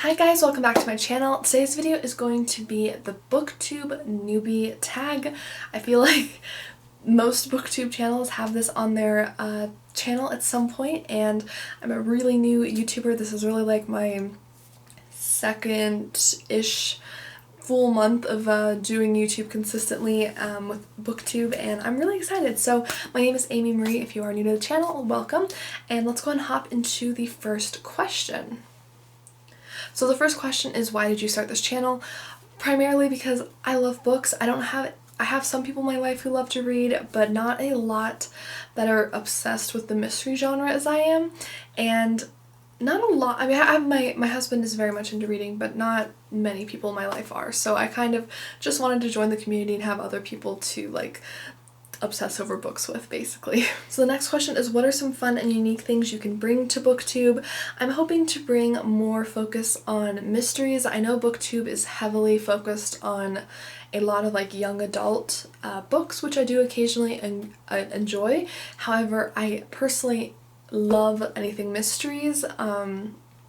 Hi guys, welcome back to my channel. Today's video is going to be the BookTube Newbie Tag. I feel like most BookTube channels have this on their channel at some point, and I'm a really new YouTuber. This is really like my second-ish full month of doing YouTube consistently with BookTube, and I'm really excited. So my name is Amy Marie. If you are new to the channel, welcome, and let's go and hop into the first question. So the first question is, why did you start this channel? Primarily because I love books. I have some people in my life who love to read, but not a lot that are obsessed with the mystery genre as I am. And not a lot. I mean, I have my husband is very much into reading, but not many people in my life are. So I kind of just wanted to join the community and have other people to like obsess over books with, basically. So the next question is, what are some fun and unique things you can bring to BookTube? I'm hoping to bring more focus on mysteries. I know BookTube is heavily focused on a lot of like young adult books, which I do occasionally enjoy. However, I personally love anything mysteries.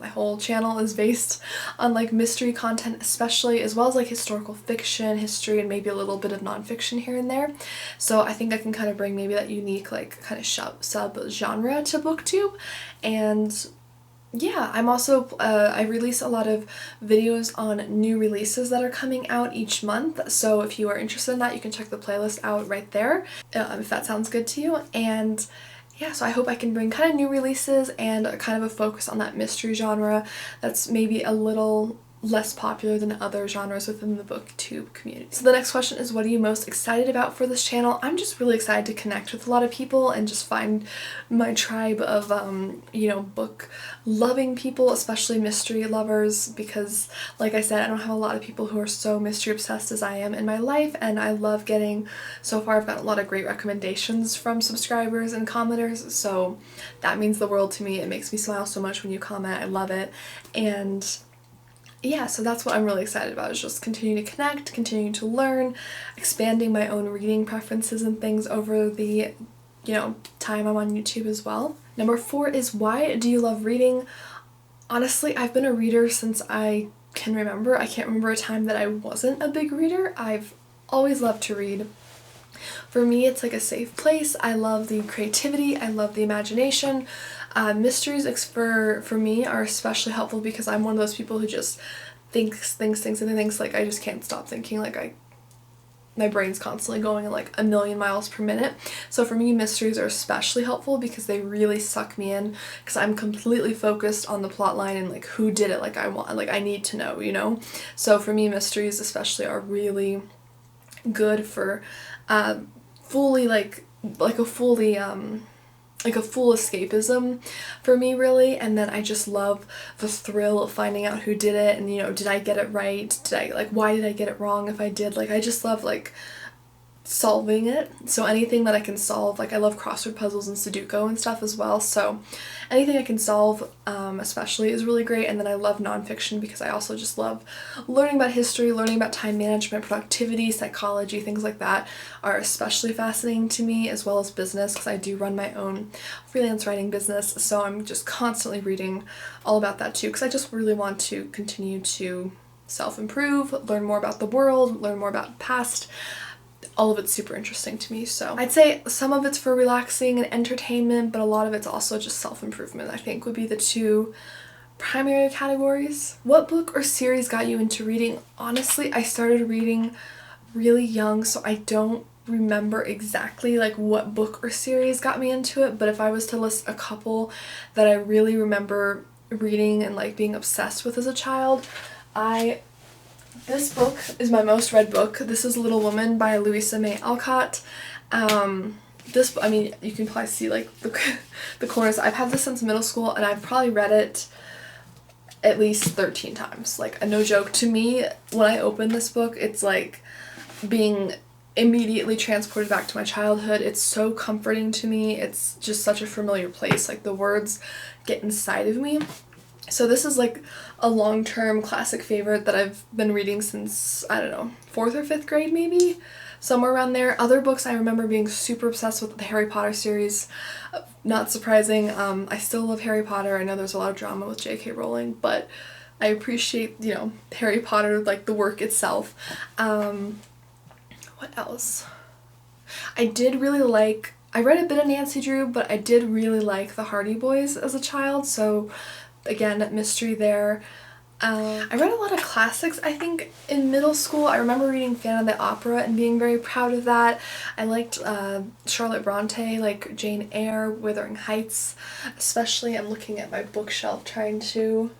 My whole channel is based on like mystery content especially, as well as like historical fiction, history, and maybe a little bit of nonfiction here and there. So I think I can kind of bring maybe that unique like kind of sub-genre to BookTube. And yeah, I'm also, I release a lot of videos on new releases that are coming out each month. So if you are interested in that, you can check the playlist out right there, if that sounds good to you. And yeah, so I hope I can bring kind of new releases and kind of a focus on that mystery genre that's maybe a little less popular than other genres within the BookTube community. So the next question is, what are you most excited about for this channel? I'm just really excited to connect with a lot of people and just find my tribe of, book loving people, especially mystery lovers, because like I said, I don't have a lot of people who are so mystery obsessed as I am in my life, and I love getting, so far I've gotten a lot of great recommendations from subscribers and commenters, so that means the world to me. It makes me smile so much when you comment. I love it. And yeah, so that's what I'm really excited about, is just continuing to connect, continuing to learn, expanding my own reading preferences and things over the, time I'm on YouTube as well. Number 4 is, why do you love reading? Honestly, I've been a reader since I can remember. I can't remember a time that I wasn't a big reader. I've always loved to read. For me, it's like a safe place. I love the creativity. I love the imagination. Mysteries for me are especially helpful because I'm one of those people who just thinks, and thinks, like I just can't stop thinking, like my brain's constantly going at like 1,000,000 miles per minute. So for me, mysteries are especially helpful because they really suck me in, because I'm completely focused on the plot line and like who did it. Like I need to know, So for me, mysteries especially are really good for fully like a full escapism for me, really. And then I just love the thrill of finding out who did it, and did I get it right, why did I get it wrong if I did. Like I just love like solving it. So anything that I can solve, like I love crossword puzzles and Sudoku and stuff as well, so anything I can solve especially is really great. And then I love nonfiction because I also just love learning about history, learning about time management, productivity, psychology, things like that are especially fascinating to me, as well as business, because I do run my own freelance writing business, so I'm just constantly reading all about that too, because I just really want to continue to self-improve, learn more about the world, learn more about the past. All of it's super interesting to me, so I'd say some of it's for relaxing and entertainment, but a lot of it's also just self-improvement, I think, would be the two primary categories. What book or series got you into reading? Honestly, I started reading really young, so I don't remember exactly like what book or series got me into it, but if I was to list a couple that I really remember reading and like being obsessed with as a child, this book is my most read book. This is Little Woman by Louisa May Alcott. I mean, you can probably see like the corners. I've had this since middle school, and I've probably read it at least 13 times. Like, no joke. To me, when I open this book, it's like being immediately transported back to my childhood. It's so comforting to me. It's just such a familiar place. Like, the words get inside of me. So this is like a long-term classic favorite that I've been reading since, I don't know, 4th or 5th grade maybe? Somewhere around there. Other books I remember being super obsessed with: the Harry Potter series. Not surprising. I still love Harry Potter. I know there's a lot of drama with J.K. Rowling, but I appreciate, you know, Harry Potter, like the work itself. What else? I read a bit of Nancy Drew, but I did really like the Hardy Boys as a child, so again, mystery there. I read a lot of classics, I think, in middle school. I remember reading Phantom of the Opera and being very proud of that. I liked Charlotte Bronte, like Jane Eyre, Wuthering Heights, especially. I'm looking at my bookshelf trying to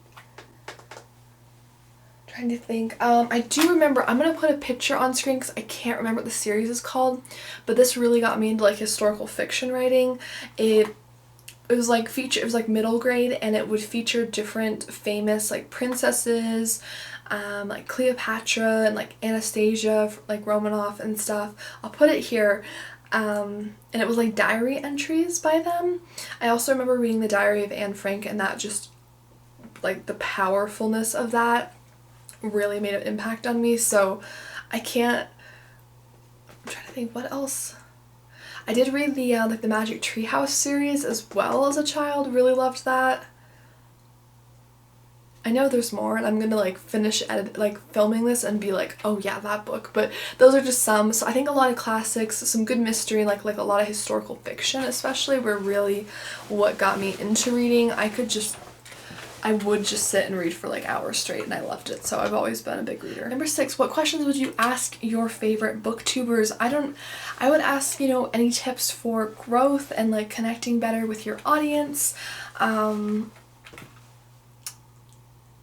think. I do remember, I'm gonna put a picture on screen because I can't remember what the series is called, but this really got me into like historical fiction writing. It was like middle grade, and it would feature different famous like princesses, like Cleopatra and like Anastasia, like Romanoff and stuff. I'll put it here. And it was like diary entries by them. I also remember reading the Diary of Anne Frank, and that just, like, the powerfulness of that really made an impact on me. So I'm trying to think what else. I did read the like the Magic Treehouse series as well as a child. Really loved that. I know there's more, and I'm gonna like finish filming this and be like, oh yeah, that book. But those are just some. So I think a lot of classics, some good mystery, like a lot of historical fiction especially, were really what got me into reading. I would just sit and read for like hours straight, and I loved it. So I've always been a big reader. Number 6, what questions would you ask your favorite booktubers? I would ask, you know, any tips for growth and like connecting better with your audience. I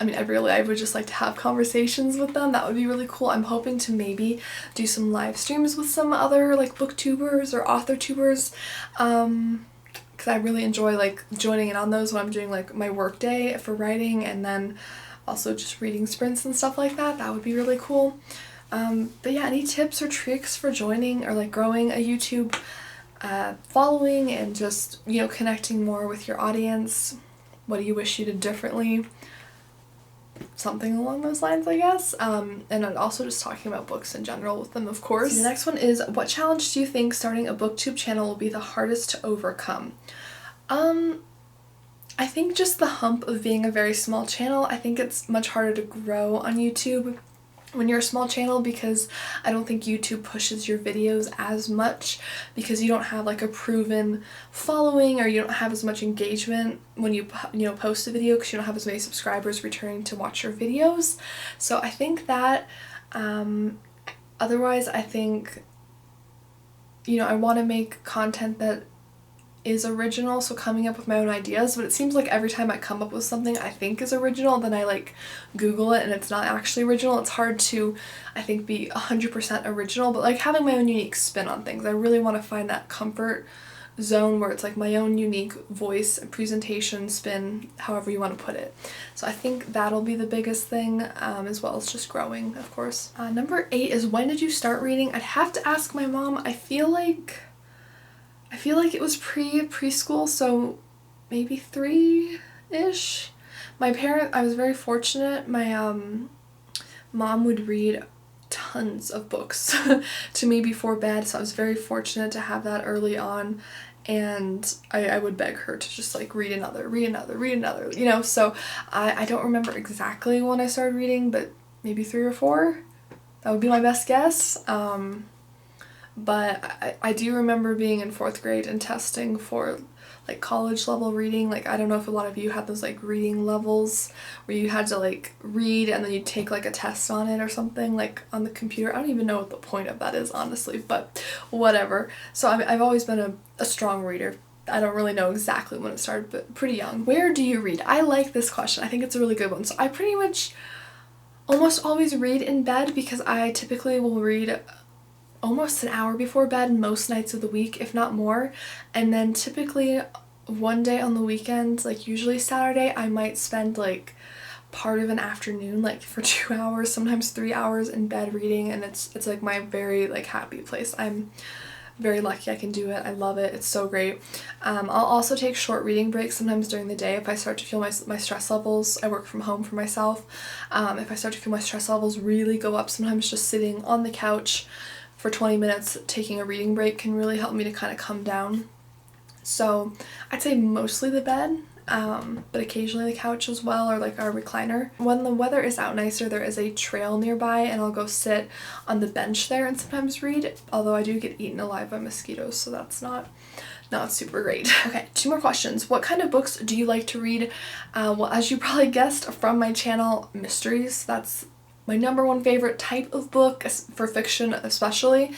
mean, I would just like to have conversations with them. That would be really cool. I'm hoping to maybe do some live streams with some other like booktubers or author tubers. Because I really enjoy like joining in on those when I'm doing like my work day for writing, and then also just reading sprints and stuff like that. That would be really cool. But yeah, any tips or tricks for joining or like growing a YouTube following and just, you know, connecting more with your audience? What do you wish you did differently? Something along those lines, I guess. And also just talking about books in general with them, of course. So the next one is, what challenge do you think starting a booktube channel will be the hardest to overcome? I think just the hump of being a very small channel. I think it's much harder to grow on YouTube when you're a small channel, because I don't think YouTube pushes your videos as much, because you don't have like a proven following, or you don't have as much engagement when you post a video, because you don't have as many subscribers returning to watch your videos. So I think that otherwise I think, you know, I want to make content that is original, so coming up with my own ideas, but it seems like every time I come up with something I think is original, then I like Google it and it's not actually original. It's hard to, I think, be 100% original, but like having my own unique spin on things. I really want to find that comfort zone where it's like my own unique voice, presentation, spin, however you want to put it. So I think that'll be the biggest thing, as well as just growing, of course. Number 8 is, when did you start reading? I'd have to ask my mom. I feel like it was preschool, so maybe 3-ish. I was very fortunate. My mom would read tons of books to me before bed, so I was very fortunate to have that early on, and I would beg her to just like read another, you know. So I don't remember exactly when I started reading, but maybe 3 or 4. That would be my best guess. But I do remember being in 4th grade and testing for like college level reading. Like, I don't know if a lot of you had those like reading levels where you had to like read and then you take like a test on it or something, like on the computer. I don't even know what the point of that is, honestly, but whatever. So I've always been a strong reader. I don't really know exactly when it started, but pretty young. Where do you read? I like this question. I think it's a really good one. So I pretty much almost always read in bed, because I typically will read almost an hour before bed most nights of the week, if not more. And then typically one day on the weekends, like usually Saturday, I might spend like part of an afternoon, like for 2 hours, sometimes 3 hours in bed reading, and it's like my very like happy place. I'm very lucky I can do it. I love it. It's so great. I'll also take short reading breaks sometimes during the day if I start to feel my stress levels. I work from home for myself. If I start to feel my stress levels really go up, sometimes just sitting on the couch for 20 minutes taking a reading break can really help me to kind of come down. So I'd say mostly the bed, but occasionally the couch as well, or like our recliner. When the weather is out nicer, there is a trail nearby and I'll go sit on the bench there and sometimes read, although I do get eaten alive by mosquitoes, so that's not super great. Okay, 2 more questions. What kind of books do you like to read? Well, as you probably guessed from my channel, mysteries. That's my #1 favorite type of book, for fiction especially.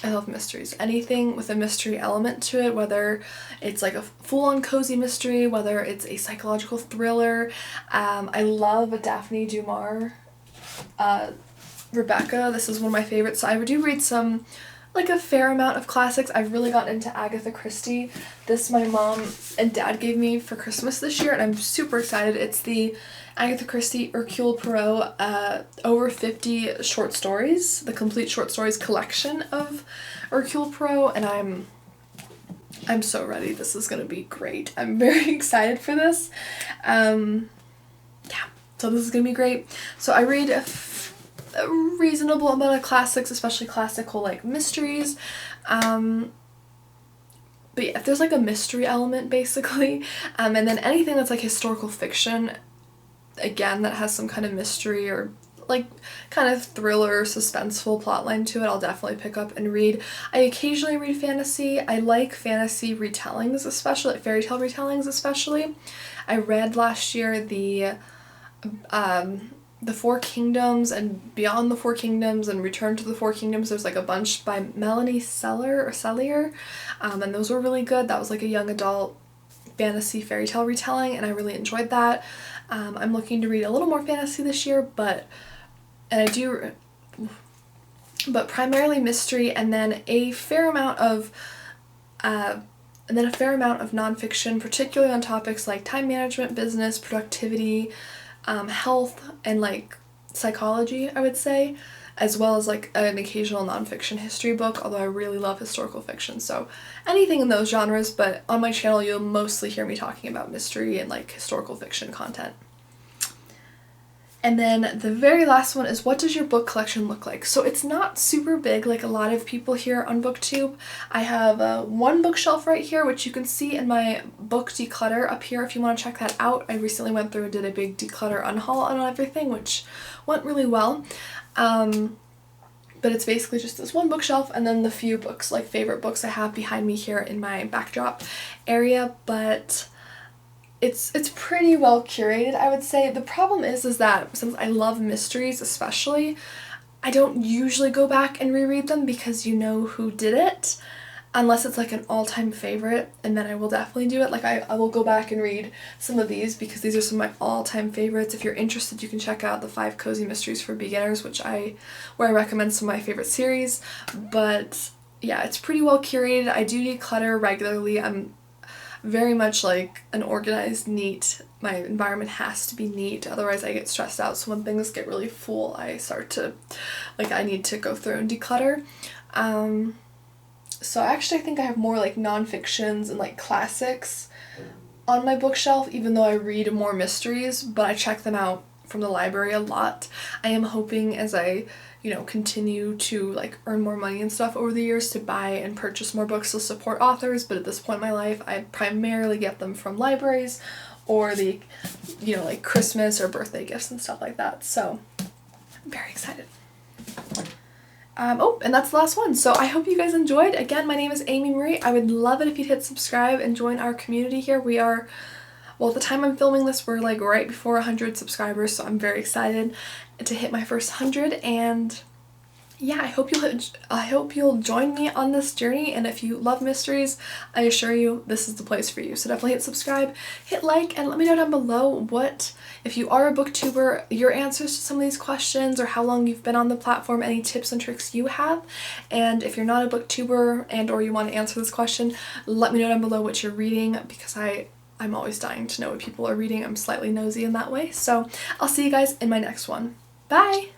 I love mysteries. Anything with a mystery element to it, whether it's like a full-on cozy mystery, whether it's a psychological thriller. I love Daphne du Maurier. Rebecca, this is one of my favorites. So I do read like a fair amount of classics. I've really gotten into Agatha Christie. This my mom and dad gave me for Christmas this year and I'm super excited. It's the Agatha Christie Hercule Poirot over 50 short stories, the complete short stories collection of Hercule Poirot, and I'm so ready. This is gonna be great. I'm very excited for this. Yeah, so this is gonna be great. So I read a reasonable amount of classics, especially classical like mysteries. But yeah, if there's like a mystery element basically, and then anything that's like historical fiction, again, that has some kind of mystery or like kind of thriller, suspenseful plotline to it, I'll definitely pick up and read. I occasionally read fantasy. I like fantasy retellings, especially like fairy tale retellings especially. I read last year the Four Kingdoms and Beyond the Four Kingdoms and Return to the Four Kingdoms. There's like a bunch by Melanie Sellier, and those were really good. That was like a young adult fantasy fairy tale retelling and I really enjoyed that. I'm looking to read a little more fantasy this year, but primarily mystery, and then a fair amount of nonfiction, particularly on topics like time management, business, productivity, health, and like psychology, I would say, as well as like an occasional nonfiction history book, although I really love historical fiction. So anything in those genres, but on my channel you'll mostly hear me talking about mystery and like historical fiction content. And then the very last one is, what does your book collection look like? So it's not super big like a lot of people here on BookTube. I have one bookshelf right here, which you can see in my book declutter up here if you want to check that out. I recently went through and did a big declutter unhaul on everything, which went really well. But it's basically just this one bookshelf and then the few books, like favorite books I have behind me here in my backdrop area, but it's pretty well curated, I would say. The problem is that since I love mysteries especially, I don't usually go back and reread them because you know who did it, unless it's like an all-time favorite, and then I will definitely do it. Like I will go back and read some of these because these are some of my all-time favorites. If you're interested, you can check out the 5 Cozy Mysteries for Beginners, where I recommend some of my favorite series. But yeah, it's pretty well curated. I do declutter regularly. I'm very much like an organized, neat. My environment has to be neat, otherwise I get stressed out. So when things get really full, I start to, like, I need to go through and declutter. So actually I think I have more like nonfictions and like classics on my bookshelf, even though I read more mysteries, but I check them out from the library a lot. I am hoping as I, continue to like earn more money and stuff over the years to buy and purchase more books to support authors, but at this point in my life I primarily get them from libraries or the, like Christmas or birthday gifts and stuff like that. So I'm very excited. And that's the last one. So I hope you guys enjoyed. Again, my name is Amy Marie. I would love it if you'd hit subscribe and join our community here. We are, well, at the time I'm filming this, we're like right before 100 subscribers, so I'm very excited to hit my first 100. And yeah, I hope you'll join me on this journey. And if you love mysteries, I assure you this is the place for you. So definitely hit subscribe, hit like, and let me know down below if you are a booktuber, your answers to some of these questions, or how long you've been on the platform, any tips and tricks you have. And if you're not a booktuber and or you want to answer this question, let me know down below what you're reading, because I'm always dying to know what people are reading. I'm slightly nosy in that way. So I'll see you guys in my next one. Bye!